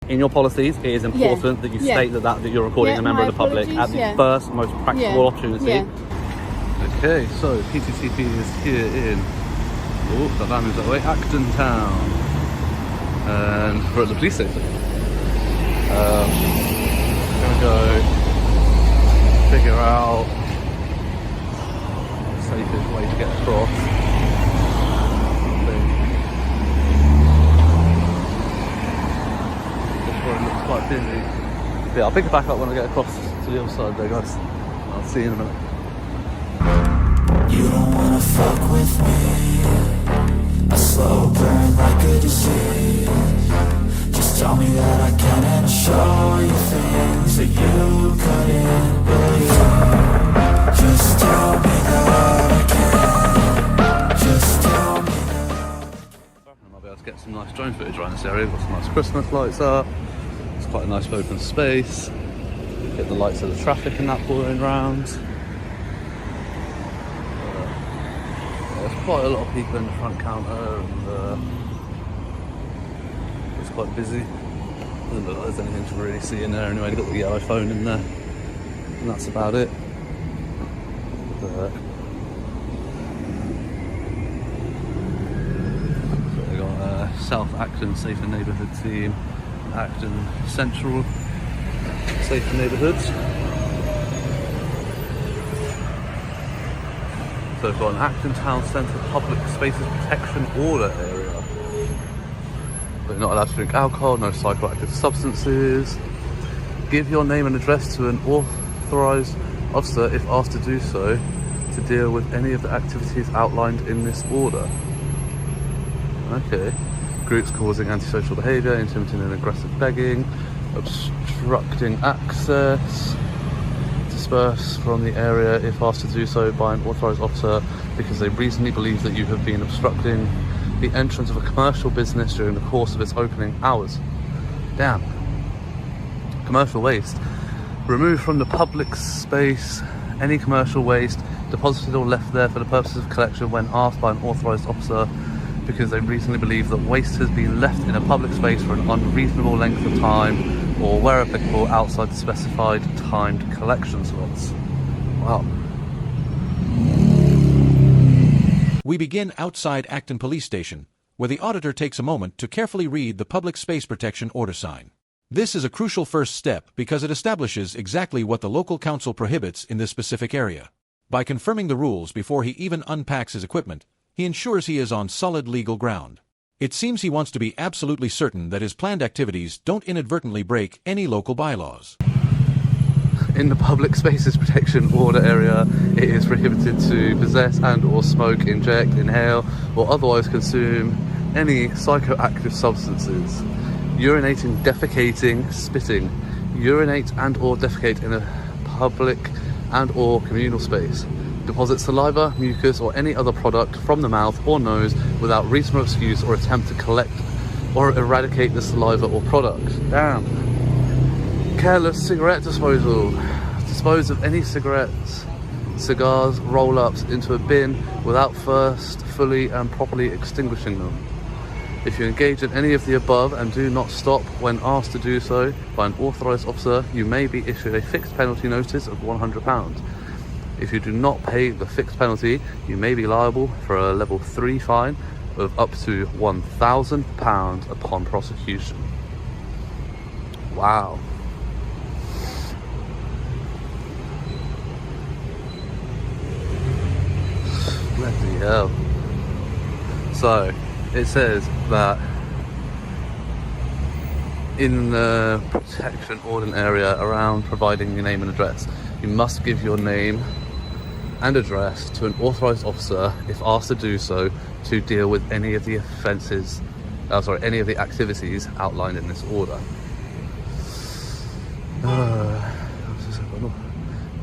In your policies, it is important that you state that you're recording a member of the public at the first most practical opportunity. Okay, so PTCP is here in, that van moves that way, Acton Town. And we're at the police station. I'm gonna go figure out the safest way to get across. It looks quite busy. But yeah, I'll pick it back up when I get across to the other side there, guys. I'll see you in a minute. You don't wanna fuck with me. A slow burn like a disease. Just tell me that I can and I'll show you things that you couldn't believe. Just tell me that I can. Just tell me that. I might be able to get some nice drone footage around this area. Got some nice Christmas lights up. It's quite a nice open space. Get the lights of the traffic and that pouring round. There's quite a lot of people in the front counter and it's quite busy. Doesn't look like there's anything to really see in there anyway. They've got the yellow phone in there and that's about it. So they've got South Acton Safer Neighbourhood team, Acton Central Safer Neighbourhoods. So we've got an Acton Town Centre Public Spaces Protection Order area. But you're not allowed to drink alcohol, no psychoactive substances. Give your name and address to an authorised officer if asked to do so to deal with any of the activities outlined in this order. Okay. Groups causing antisocial behaviour, intimidating and aggressive begging, obstructing access. Disperse from the area if asked to do so by an authorised officer because they reasonably believe that you have been obstructing the entrance of a commercial business during the course of its opening hours. Damn. Commercial waste. Remove from the public space any commercial waste deposited or left there for the purposes of collection when asked by an authorised officer because they reasonably believe that waste has been left in a public space for an unreasonable length of time or where applicable outside the specified timed collection slots. Wow. We begin outside Acton Police Station, where the auditor takes a moment to carefully read the Public Space Protection Order sign. This is a crucial first step because it establishes exactly what the local council prohibits in this specific area. By confirming the rules before he even unpacks his equipment, he ensures he is on solid legal ground. It seems he wants to be absolutely certain that his planned activities don't inadvertently break any local bylaws. In the Public Spaces Protection Order area, it is prohibited to possess and or smoke, inject, inhale, or otherwise consume any psychoactive substances. Urinating, defecating, spitting. Urinate and or defecate in a public and or communal space. Deposit saliva, mucus, or any other product from the mouth or nose without reasonable excuse or attempt to collect or eradicate the saliva or product. Damn. Careless cigarette disposal. Dispose of any cigarettes, cigars, roll-ups into a bin without first fully and properly extinguishing them. If you engage in any of the above and do not stop when asked to do so by an authorised officer, you may be issued a fixed penalty notice of £100. If you do not pay the fixed penalty, you may be liable for a level 3 fine of up to £1,000 upon prosecution. Wow. Bloody hell. So, it says that in the protection ordinance area around providing your name and address, you must give your name and address to an authorised officer if asked to do so to deal with any of the offences, any of the activities outlined in this order.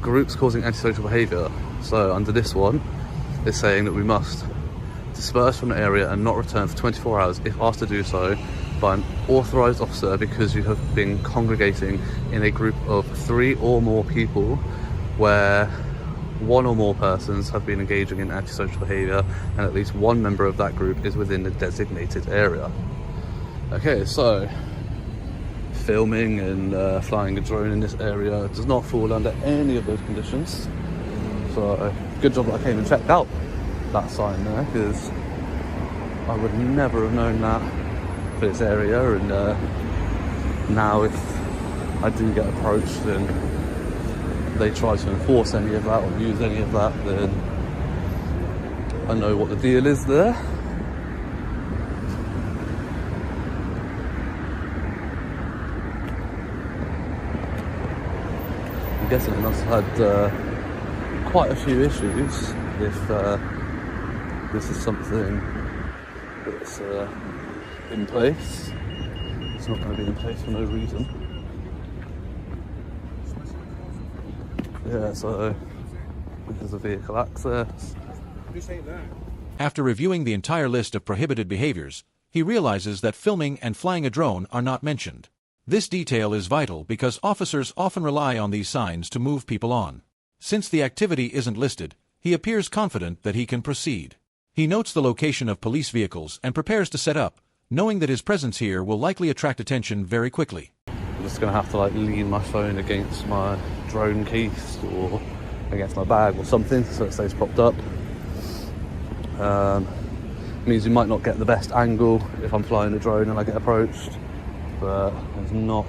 Groups causing antisocial behaviour. So under this one, it's saying that we must disperse from the area and not return for 24 hours if asked to do so by an authorised officer because you have been congregating in a group of 3 or more people where 1 or more persons have been engaging in antisocial behaviour and at least 1 member of that group is within the designated area. Okay, so filming and flying a drone in this area does not fall under any of those conditions. So good job that I came and checked out that sign there, because I would never have known that for this area. And now if I do get approached and they try to enforce any of that or use any of that, then I know what the deal is there. I'm guessing I must have had quite a few issues if this is something that's in place. It's not going to be in place for no reason. Yeah, so this is a vehicle access. After reviewing the entire list of prohibited behaviors, he realizes that filming and flying a drone are not mentioned. This detail is vital because officers often rely on these signs to move people on. Since the activity isn't listed, he appears confident that he can proceed. He notes the location of police vehicles and prepares to set up, knowing that his presence here will likely attract attention very quickly. I'm just going to have to lean my phone against my drone case or against my bag or something so it stays propped up. Means you might not get the best angle if I'm flying a drone and I get approached, but there's not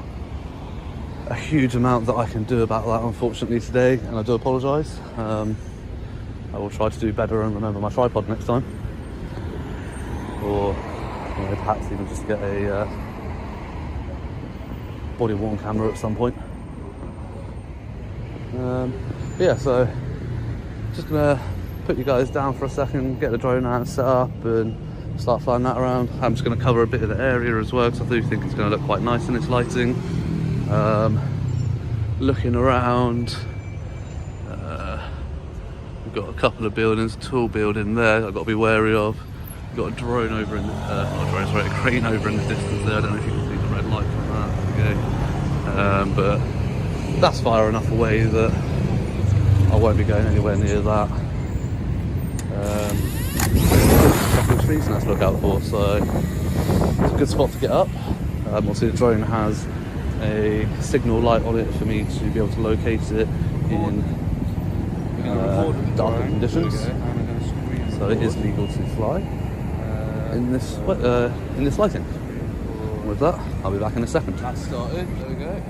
a huge amount that I can do about that, unfortunately, today, and I do apologise. I will try to do better and remember my tripod next time, or perhaps even just get a body-worn camera at some point. Yeah, so just gonna put you guys down for a second, get the drone out and set up and start flying that around. I'm just going to cover a bit of the area as well, because I do think it's going to look quite nice in its lighting. Looking around, we've got a couple of buildings, a tall building there I've got to be wary of. We've got a drone over in the, not a drone, sorry, a crane over in the distance there. I don't know if you can see the red light from that. Okay. But that's far enough away that I won't be going anywhere near that. Couple of trees nice to look out for, so it's a good spot to get up. Obviously the drone has a signal light on it for me to be able to locate it in darker conditions, so it is legal to fly in this lighting. With that, I'll be back in a second. That's started, there we go.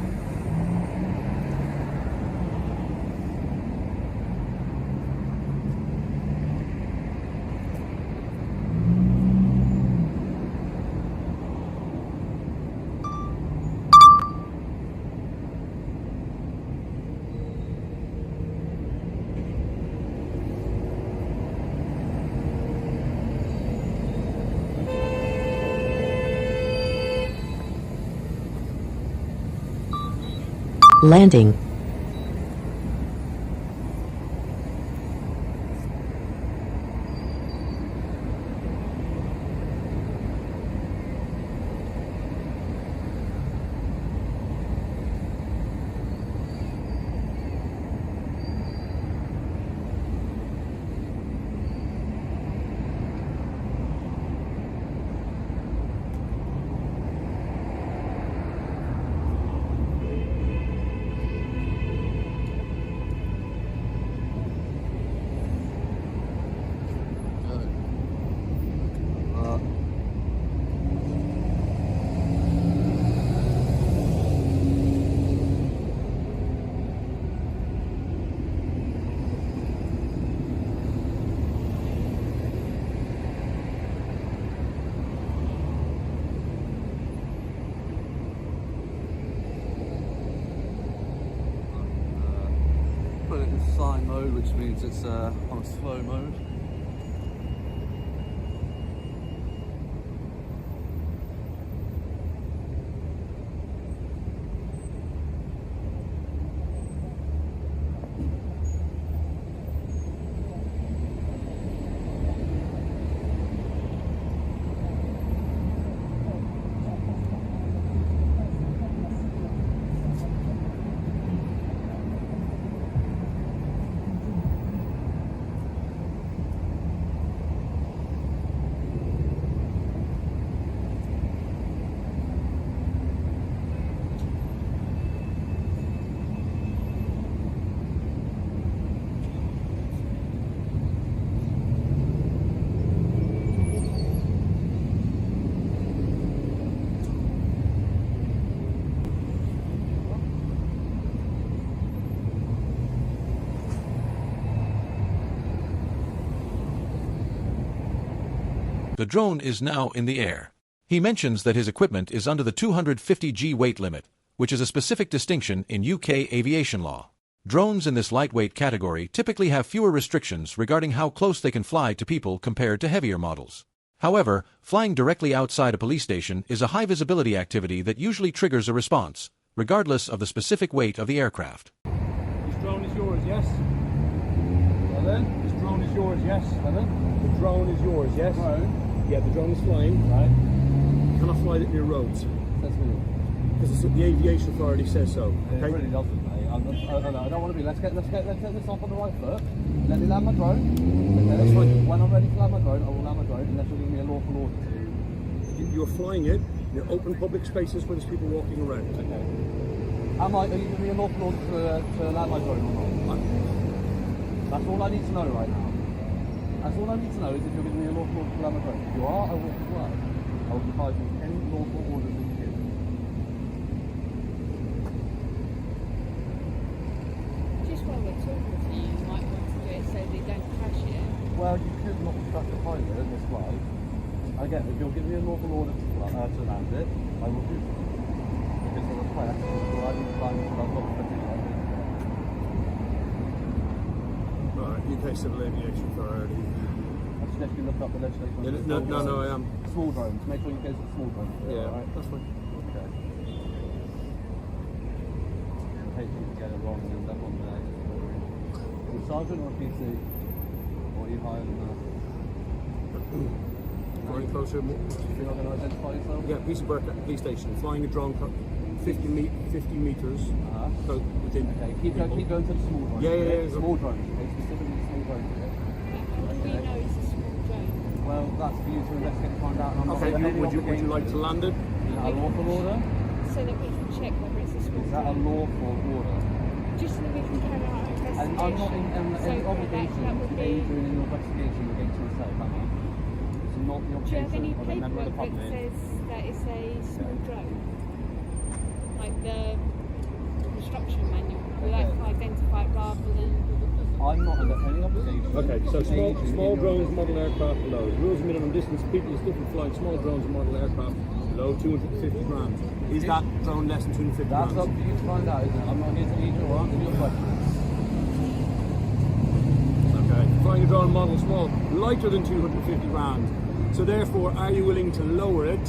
Landing. Put it in flying mode, which means it's on slow mode. the drone is now in the air. He mentions that his equipment is under the 250g weight limit, which is a specific distinction in UK aviation law. Drones in this lightweight category typically have fewer restrictions regarding how close they can fly to people compared to heavier models. However, flying directly outside a police station is a high-visibility activity that usually triggers a response, regardless of the specific weight of the aircraft. This drone is yours, yes? Pardon? This drone is yours, yes? Pardon? The drone is yours, yes? Drone? Yeah, the drone is flying. Right. You cannot fly it near roads. That's me. Because the aviation authority says so. It Okay? really doesn't, mate. I don't want to be. Let's get this off on the right foot. Let me land my drone. Okay, That's fine. When I'm ready to land my drone, I will land my drone unless you give me a lawful order to. You're flying it in open public spaces where there's people walking around. Okay. Are you giving me a lawful order to land my drone or not? That's all I need to know right now. That's all I need to know is if you're giving me a lawful order to land my drone. If you are, I will comply. I will comply with any lawful orders that you give. Just while we're talking to you, you might want to do it so they don't crash it. Well, you could not instruct the pilot in this flight. Again, if you'll give me a lawful order to land it, I will do so. If it's a request, I need to find that I've got the particular. Right, UK Civil Aviation Authority. I suggest you look up the legislation. No, I am. Small drones. Make sure you go to the small drones. Yeah, Alright? that's fine. Okay. I hate you to get it wrong and end up on there. Are you sergeant or a PC? Or are you higher than that? Flying closer. You're not going to identify yourself? Yeah, Peace and Burke at the police station. Flying a drone 50 meters within. Okay, keep going to the small drones. Yeah. Small drones, okay? Specifically small drones. How do we know it's a small drone? Well, that's for you to investigate and find out. And I'm not Okay, under any would you like to land it? Is that a lawful order? So that we can check whether it's a small Is that a drone. lawful order? Just so that we can carry out our investigation. And I'm not in any So obligation that to would aid be... you in your investigation against yourself, am I? It's not the Do you have any obligation of a member of the paperwork that public. says that it's a small drone? Like the instruction manual? We like to identify it rather than... I'm not under any obligation. Okay, so to aid you in small your drones, investigation. model aircraft below. Rules of minimum distance, people is different flying small drones and model aircraft below 250 grams. Is that drone less than 250 That's grams? up to you to find out, isn't it? I'm not here to aid you or answer your questions. Okay. Flying a drone model small, lighter than 250 grams. So therefore, are you willing to lower it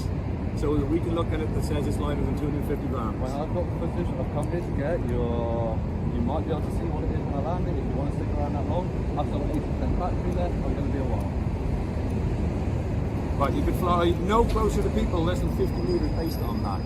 so that we can look at it that says it's lighter than 250 grams? When I've got the footage I've come here to get, you might be able to see what it is when I land it. If you want to stick around that long, I've got 80% battery left, I'm going to be a while. Right, you could fly no closer to people less than 50 meters based on that.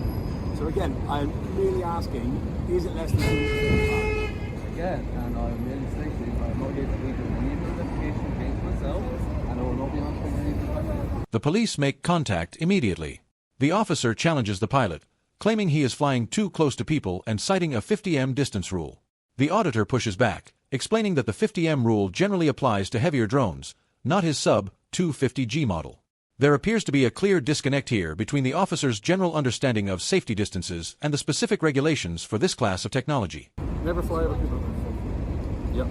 So again, I'm really asking, is it less than 250 grams? Again, and I'm merely stating I'm not here to aid you in any investigation against myself, and I will not be answering any questions. The police make contact immediately. The officer challenges the pilot, claiming he is flying too close to people and citing a 50m distance rule. The auditor pushes back, explaining that the 50m rule generally applies to heavier drones, not his sub-250G model. There appears to be a clear disconnect here between the officer's general understanding of safety distances and the specific regulations for this class of technology. Never fly over people. Yep.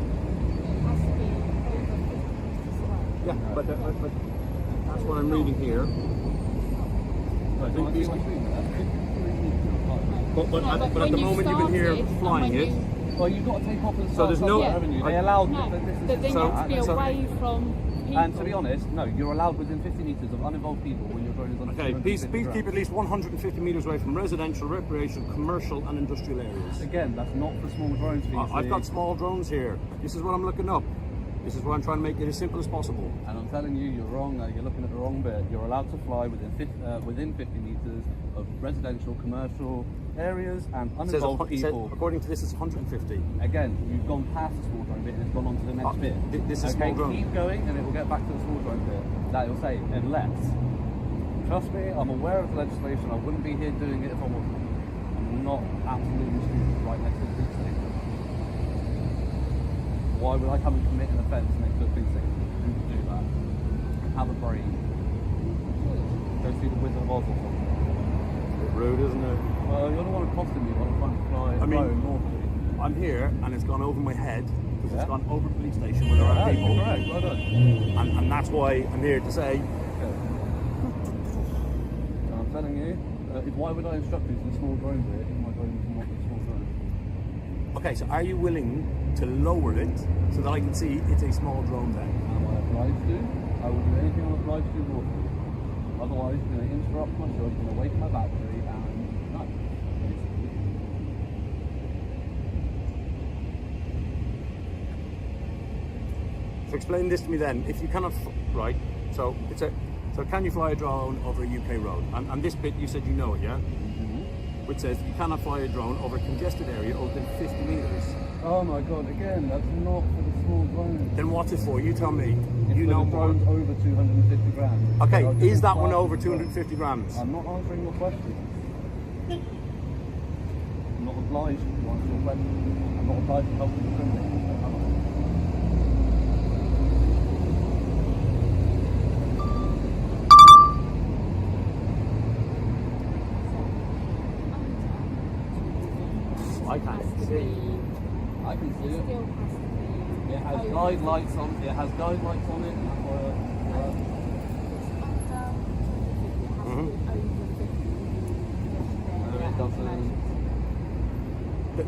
Yeah, but that's what I'm reading here. I think these, but at the moment you've been here flying it. Well, you've got to take off and So there's no- haven't you? They allowed No, this but then you have to be so- away from people. And to be honest, no, you're allowed within 50 metres of uninvolved people when your drone is on Okay, 250 please grams. keep at least 150 meters away from residential, recreational, commercial and industrial areas. Again, that's not for small drones. I've got small drones here. This is what I'm looking up. This is why I'm trying to make it as simple as possible. And I'm telling you, you're wrong. You're looking at the wrong bit. You're allowed to fly within 50 meters of residential, commercial areas and It says, uninvolved people. according to this, it's 150. Again, you've gone past the small drone bit and it's gone on to the next bit. This is okay, small drone. keep going and it will get back to the small drone bit. That will say, unless. Trust me, I'm aware of the legislation. I wouldn't be here doing it if I wasn't. I'm not absolutely stupid right next to the police station. Why would I come and commit an offence next to a police station? Who would do that? Have a brain. Go see the Wizard of Oz or something. Rude, isn't it? Well, you're the one accosting me while I'm trying to fly a I mean- drone normally. I'm here and it's gone over my head because Yeah. it's gone over the police station where there are Yeah, people. you're correct. Well done. And that's why I'm here to say, Okay. telling you. Why would I instruct you to a small drone bit if my drone is not a small drone? Okay, so are you willing to lower it so that I can see it's a small drone then? Am I obliged to? I will do anything I'm obliged to lawfully. Otherwise, you're going to interrupt my job, you're going to wake my battery, and no. So explain this to me then. If you cannot, right? So it's a. So can you fly a drone over a UK road? And this bit you said you know it, yeah? Which says you cannot fly a drone over a congested area over than 50 meters. Oh my god, again, that's not for the small drones. Then what's it for? You tell me. It's You for know the more. drones over 250 grand. Okay, So I'll is just that one fly over the 250 grams? I'm not answering your question. I'm not obliged to answer your question. I'm not obliged to help you discriminate. I can't see. I can see it. Still has to be. It has guide lights on. It has guide lights on it. It doesn't.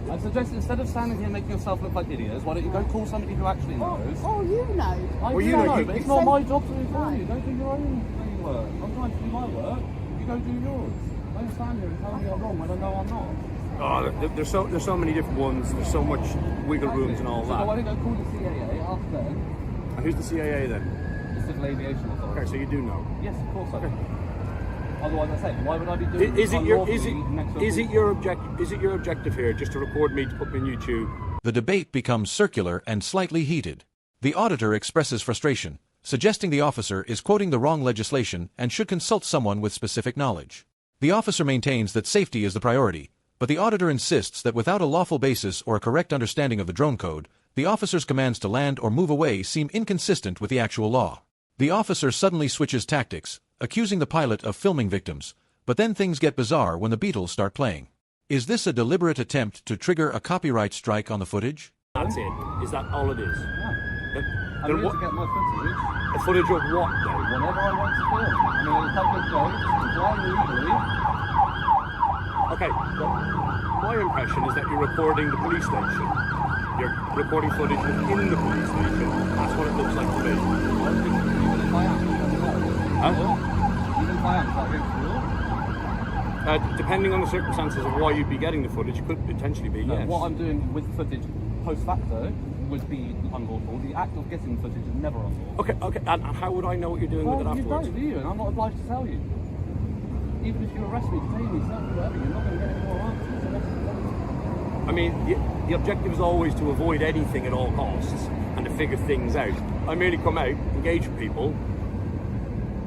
I suggest instead of standing here making yourself look like idiots, why don't you go call somebody who actually knows? Oh, you know. I Well, do you know, but it's not my job to inform you. Don't do your own bloody work. I'm trying to do my work. You go do yours. Don't stand here and tell me I'm wrong when I know I'm not. Oh, there's so many different ones. There's so much wiggle rooms and all So why that. don't you go call the CAA, ask them, And who's the CAA then? the Civil Aviation Authority. Okay, so you do know. Yes, of course I do. Otherwise, I say, why would I be doing Is it your is unlawfully next to a is it your objective here just to record me to put me on YouTube? The debate becomes circular and slightly heated. The auditor expresses frustration, suggesting the officer is quoting the wrong legislation and should consult someone with specific knowledge. The officer maintains that safety is the priority, but the auditor insists that without a lawful basis or a correct understanding of the drone code, the officer's commands to land or move away seem inconsistent with the actual law. The officer suddenly switches tactics, accusing the pilot of filming victims, but then things get bizarre when the Beatles start playing. Is this a deliberate attempt to trigger a copyright strike on the footage? That's it. Is that all it is? Yeah. Then, I'm then here what? to get my footage A footage of what though? whenever I want to film. I mean, in a public place, flying legally. Okay. Well, my impression is that you're recording the police station. You're recording footage within the police station. That's what it looks like to me. Even if I am, Huh? even if I am, is that against the law? Depending on the circumstances of why you'd be getting the footage, it could potentially be, No, yes. what I'm doing with footage post facto would be unlawful. The act of getting the footage is never unlawful. Okay, and how would I know what you're doing with it Well, you afterwards? don't, do you? And I'm not obliged to tell you. Even if you arrest me, detain me, search me, whatever, you're not going to get any more answers. So what's I mean, the objective is always to avoid anything at all costs and to figure things out. I merely come out, engage with people,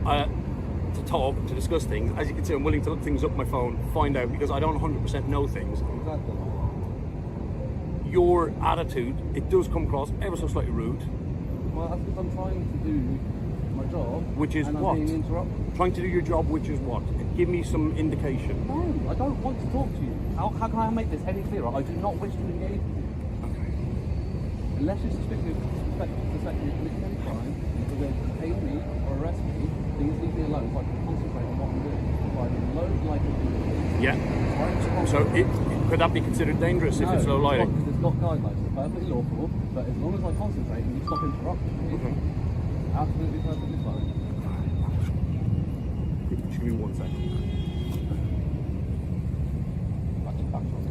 to talk, to discuss things. As you can see, I'm willing to look things up on my phone, find out, because I don't 100% know things. exactly. Your attitude, it does come across ever so slightly rude, Well, that's because I'm trying to do my job. Which is and what? I'm being interrupted. trying to do your job, which is what? Give me some indication. No, I don't want to talk to you. How can I make this any clearer? I do not wish to engage with you. Unless you suspect me of committing any crime, you're going to detain me or arrest me, please leave me alone so I can concentrate on what I'm doing. Driving low light of Yeah. So could that be considered dangerous if it's low lighting? Because it's not guidelines. It's perfectly lawful, but as long as I concentrate and you stop interrupting me, absolutely perfectly fine. Just give me 1 second. Back on.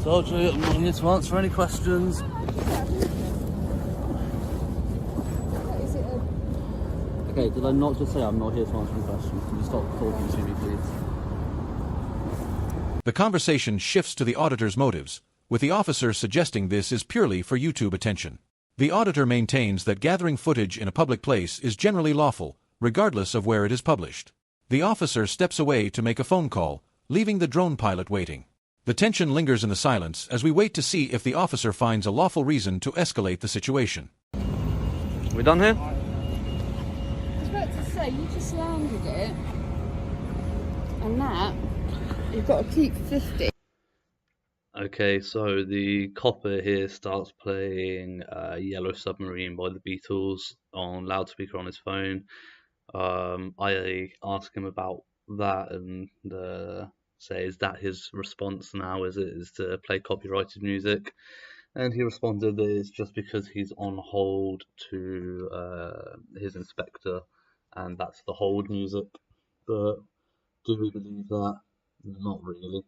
Told you, I'm not here to answer any questions. Is it a... Okay, did I not just say I'm not here to answer any questions? Can you stop talking to me, please? The conversation shifts to the auditor's motives, with the officer suggesting this is purely for YouTube attention. The auditor maintains that gathering footage in a public place is generally lawful, regardless of where it is published. The officer steps away to make a phone call, leaving the drone pilot waiting. The tension lingers in the silence as we wait to see if the officer finds a lawful reason to escalate the situation. We done here? I was about to say, you just landed it. And that, you've got to keep 50. Okay, so the copper here starts playing Yellow Submarine by the Beatles on loudspeaker on his phone. I ask him about that and say, is that his response now? Is to play copyrighted music? And he responded that it's just because he's on hold to his inspector, and that's the hold music. But do we believe that? Not really.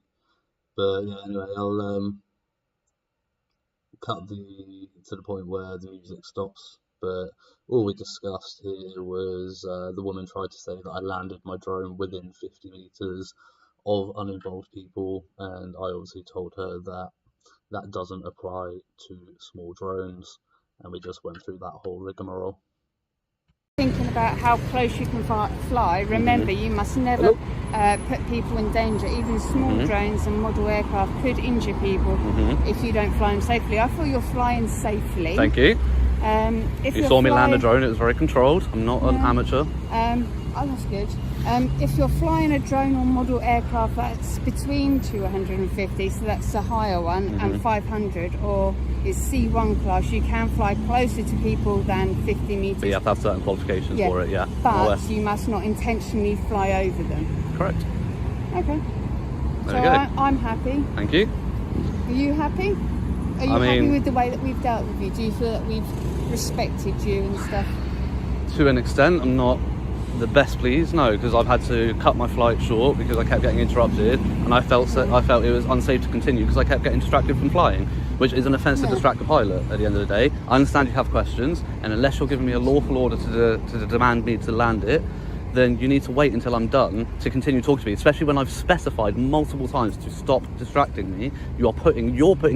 But yeah, anyway, I'll cut to the point where the music stops. But all we discussed here was the woman tried to say that I landed my drone within 50 meters of uninvolved people, and I obviously told her that that doesn't apply to small drones, and we just went through that whole rigmarole. Thinking about how close you can fly, remember you must never put people in danger. Even small drones and model aircraft could injure people if you don't fly them safely. I feel you're flying safely. Thank you. If You you're saw me land a flying- drone, it was very controlled. I'm not an amateur. Oh, that's good. If you're flying a drone or model aircraft that's between 250, so that's the higher one, and 500, or it's C1 class, you can fly closer to people than 50 meters. But you have to have certain qualifications for it, yeah. But you must not intentionally fly over them. Correct. Okay. There So we go. I'm happy. Thank you. Are you happy? Are you I happy mean- with the way that we've dealt with you? Do you feel that we've respected you and stuff? To an extent, I'm not the best pleased, no, because I've had to cut my flight short because I kept getting interrupted, and I felt it was unsafe to continue because I kept getting distracted from flying, which is an offence to distract the pilot at the end of the day. I understand you have questions, and unless you're giving me a lawful order to demand me to land it, then you need to wait until I'm done to continue talking to me, especially when I've specified multiple times to stop distracting me. You're putting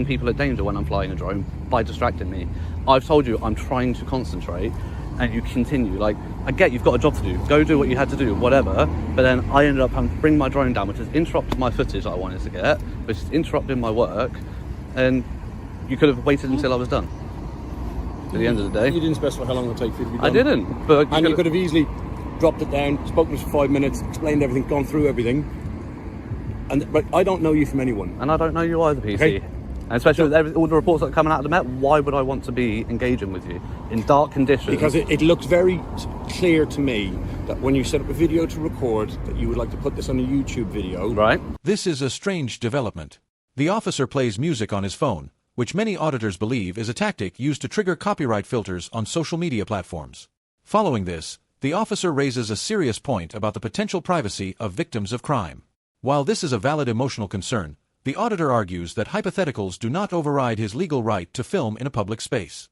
people at danger when I'm flying a drone by distracting me. I've told you I'm trying to concentrate, and you continue. Like, I get you've got a job to do, go do what you had to do, whatever, but then I ended up having to bring my drone down, which has interrupted my footage I wanted to get, which is interrupting my work, and you could have waited until I was done. At the end of the day. You didn't specify how long it would take for you to be done. I didn't, but And you could have easily dropped it down, spoken to us for 5 minutes, explained everything, gone through everything. But I don't know you from anyone. And I don't know you either, PC. Okay. And especially with all the reports that are coming out of the Met, why would I want to be engaging with you in dark conditions? Because it looks very clear to me that when you set up a video to record, that you would like to put this on a YouTube video. Right? This is a strange development. The officer plays music on his phone, which many auditors believe is a tactic used to trigger copyright filters on social media platforms. Following this, the officer raises a serious point about the potential privacy of victims of crime. While this is a valid emotional concern, the auditor argues that hypotheticals do not override his legal right to film in a public space.